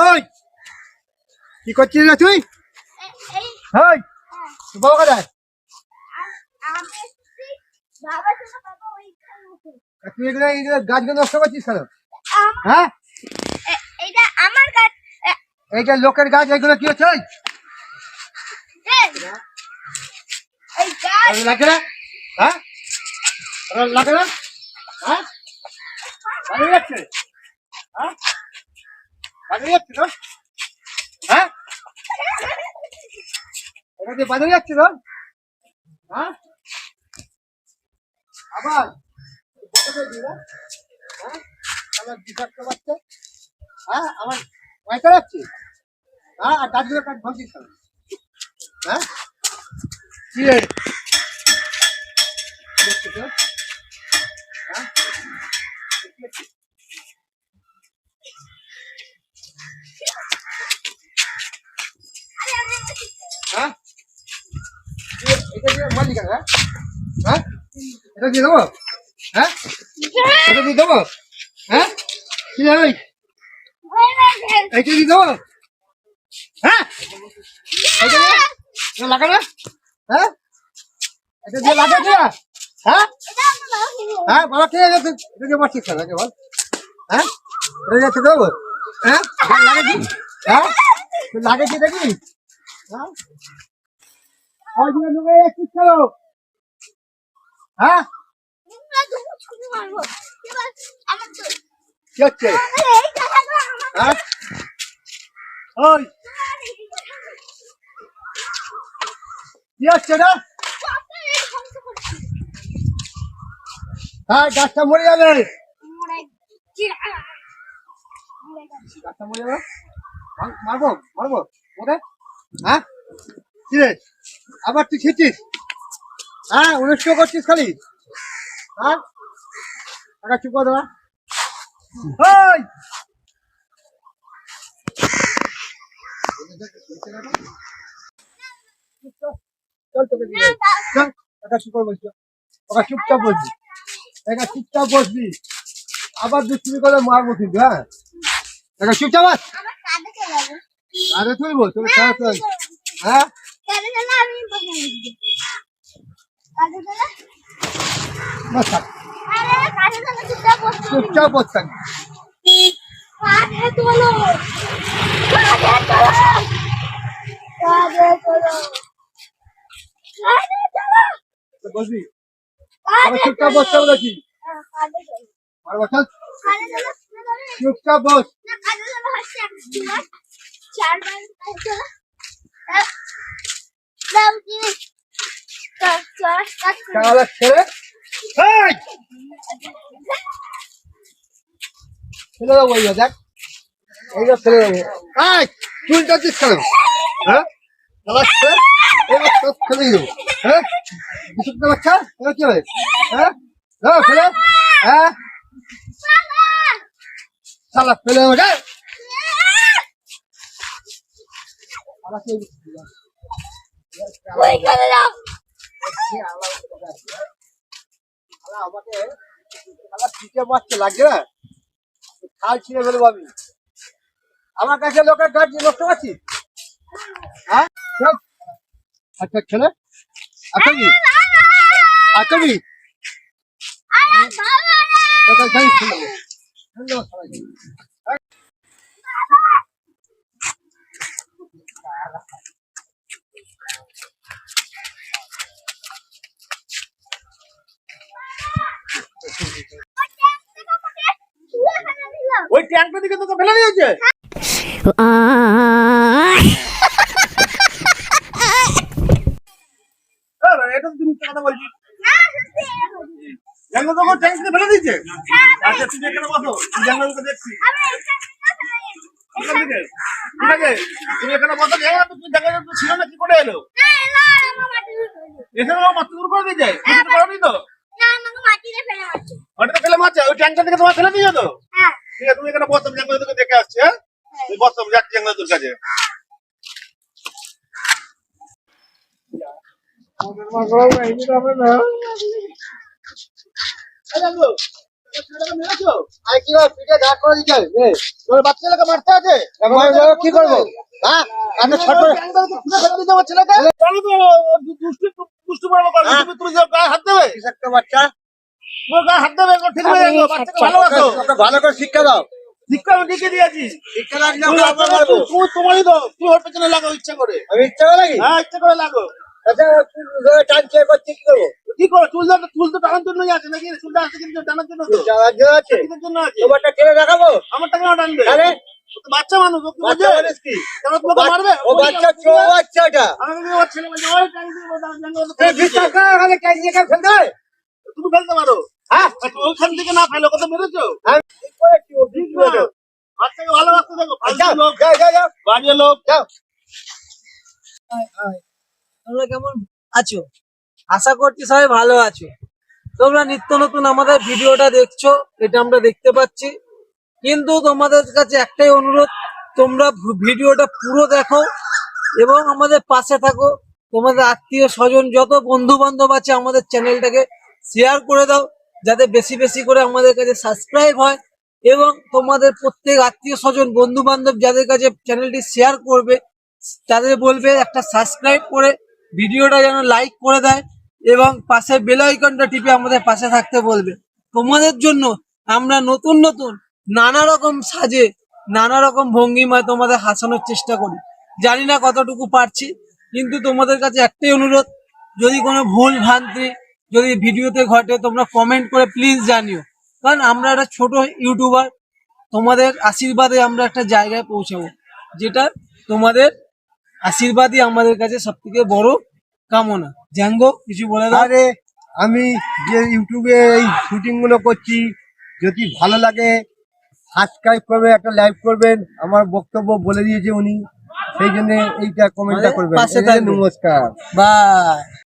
ওই কি করছিস রে তুই? ওই বাবা কোথায়? তুই এগুলো গাছগুলো নষ্ট করছিস কেন? হ্যাঁ এইটা লোকের গাছ, এগুলো কি হচ্ছে? লাগে না? হ্যাঁ লাগে না? হ্যাঁ বাড়ি যাচ্ছে? হ্যাঁ বাড়ি যাচ্ছে তো? হ্যাঁ এটা দিয়ে বাজারে যাচ্ছে তো? হ্যাঁ আবার হ্যাঁ আমার বিষাক্ত বাচ্চা, হ্যাঁ আমার পয়সা যাচ্ছে, হ্যাঁ আর গাছগুলো কাজ ভাবছিস কেন? হ্যাঁ কি রে দেখছিস তো? হ্যাঁ হ্যাঁ এটা দিয়ে মালি কেন? হ্যাঁ হ্যাঁ এটা দিয়ে দেবো? হ্যাঁ এটা দিয়ে দেবো? হ্যাঁ কি রে ভাই, এইটা দিয়ে দেবো? হ্যাঁ এইটা দিয়ে লাগে না? হ্যাঁ এটা দিয়ে লাগে দিয়া? হ্যাঁ হ্যাঁ বাবা কে গেছে? এটা দিয়ে মারছিস কেন বল? হ্যাঁ এটা যাচ্ছে দেবো? হ্যাঁ লাগে কি? হ্যাঁ লাগে কি দেখি? হ্যাঁ ওই দিকে ঢুকে যাচ্ছিস কেন? হ্যাঁ কি হচ্ছে? হ্যাঁ ওই কি হচ্ছে না? হ্যাঁ গাছটা মরে যাবে, গাছটা মরে যাবে, মারবো মারবো ওরে। হ্যাঁ কি রে আবার তুই খেয়েছিস? হ্যাঁ অনুষ্ঠান করছিস খালি? হ্যাঁ টাকা চুপ করে দেওয়া। ওই চল তোকে দিয়ে চল, টাকা চুপ করে বসবি, টাকা চুপচাপ বসবি, টাকা চুপচাপ বসবি, আবার দুষ্টুমি করে মারবো কিন্তু। হ্যাঁ টাকা চুপচাপ আস, আরে তুলবো তোকে ছাড়া তুই। হ্যাঁ বস থাক, চুপচাপ বস থাক। বসবি চুপচাপ বসতে বলেছি, মারবো চল চুপচাপ বস। চালা ছেড়ে ফেলে দেবো, দেখ এইটা ফেলে দেবো। চুল চাচ্ছিস কেন? হ্যাঁ ফেলে দেবো। হ্যাঁ বিশুদ্ধ বাচ্চা কি হবে? হ্যাঁ ফেলে, হ্যাঁ চালা ফেলে দেবো। আমাকে মারছে লাগছে না, খাল ছিঁড়ে ফেলবো আমি। আমার কাছে লোকের গাছ নষ্ট করছি? হ্যাঁ আচ্ছা ছেলে আসবি আসবি ওই ট্যাঙ্কের দিকে তো ফেলে দিয়েছে। এটা তুমি কথা বলছি, জানলা তখন ট্যাঙ্ক থেকে ফেলে দিয়েছে। আচ্ছা তুমি এখানে বসো, জানলাটা দেখছি। ঠিক আছে তুমি এখানে বসো, তুমি জায়গা ছিল না কি করে এলো? এখানে মাছ দূর করে দিয়ে যায়, করনি তো? মাটিতে ফেলে মাছ ওই ট্যাঙ্কটা থেকে তোমার ফেলে দিয়েছো তো? ঠিক আছে তুমি এখানে বসো, জানলা থেকে দেখে আসছি। হ্যাঁ বসো, যাচ্ছি জানলা তোর কাছে। আর কি ভাই পিঠে ঘাট করে দিতে হবে তোর বাচ্চাটাকে মারতে আছে কি করবো হ্যাঁ আমি ছোট দিতে আমার ছেলেকে দুষ্টু বড় করে তুমি গায়ে হাত দেবে একটা বাচ্চা তোমার গায়ে হাত দেবে ঠিক হয়ে যাবে বাচ্চাকে ভালোবাসো ভালো করে শিক্ষা দাও শিক্ষা আমি ঠিকই দিয়েছি শিক্ষা লাগলে তুই তোমারই দাও তুই ওর পেছনে লাগো ইচ্ছা করে আমি ইচ্ছা করে লাগি হ্যাঁ ইচ্ছা করে লাগো আচ্ছা টানছে করছে কি করবো কি করো চুল তো টানার জন্যই আছে নাকি চুলটা আছে কিন্তু টানার জন্য তো আছে কিসের জন্য আছে তোমারটা টেনে দেখাবো আমারটা কেন টানবে আরে বাচ্চা মানুষ ও কি বুঝে কি কেন তোমাকে মারবে ও বাচ্চা চো বাচ্চা এটা আমি কি ওর ছেলে বলে ওই টাইম দিয়ে বলতে বিশ্বাস করে ওখানে কাজ দিয়ে ফেলতে হয় তুমি ফেলতে পারো হ্যাঁ ওখান থেকে না ফেলো কত মেরেছো আমি ঠিক করেছি ও ঠিক করে বাচ্চাকে ভালোবাসতে দেখো ফালতু লোক যাও যাও যাও বাড়ির লোক যাও তোমরা কেমন আছো? আশা করছি সবাই ভালো আছো। তোমরা নিত্য নতুন আমাদের ভিডিওটা দেখছো, এটা আমরা দেখতে পাচ্ছি, কিন্তু তোমাদের কাছে একটাই অনুরোধ, তোমরা ভিডিওটা পুরো দেখো এবং আমাদের পাশে থাকো। তোমাদের আত্মীয় স্বজন যত বন্ধু বান্ধব আছে আমাদের চ্যানেলটাকে শেয়ার করে দাও, যাতে বেশি বেশি করে আমাদের কাছে সাবস্ক্রাইব হয়। এবং তোমাদের প্রত্যেক আত্মীয় স্বজন বন্ধু বান্ধব যাদের কাছে চ্যানেলটি শেয়ার করবে তাদের বলবে একটা সাবস্ক্রাইব করে ভিডিওটা যেন লাইক করে দেয় এবং পাশে বেল আইকনটা টিপে আমাদের পাশে থাকতে বলবে। তোমাদের জন্য আমরা নতুন নতুন নানা রকম সাজে নানা রকম ভঙ্গিমায় তোমাদের হাসানোর চেষ্টা করি। জানি না কতটুকু পারছি, কিন্তু তোমাদের কাছে একটাই অনুরোধ, যদি কোনো ভুল ভ্রান্তি যদি ভিডিওতে ঘটে তোমরা কমেন্ট করে প্লিজ জানিও, কারণ আমরা একটা ছোট ইউটিউবার, তোমাদের আশীর্বাদে আমরা একটা জায়গায় পৌঁছাবো, যেটা তোমাদের আশীর্বাদই আমাদের কাছে সব থেকে বড় কামনা। জাঙ্গো কিছু বলে দাও। আরে আমি যে ইউটিউবে এই শুটিং গুলো করছি, যদি ভালো লাগে সাবস্ক্রাইব করবে, একটা লাইক করবেন, আমার বক্তব্য বলে দিয়েছে উনি, সেই জন্য এইটা কমেন্টটা করবেন। পাশে থাকবেন। নমস্কার, বাই।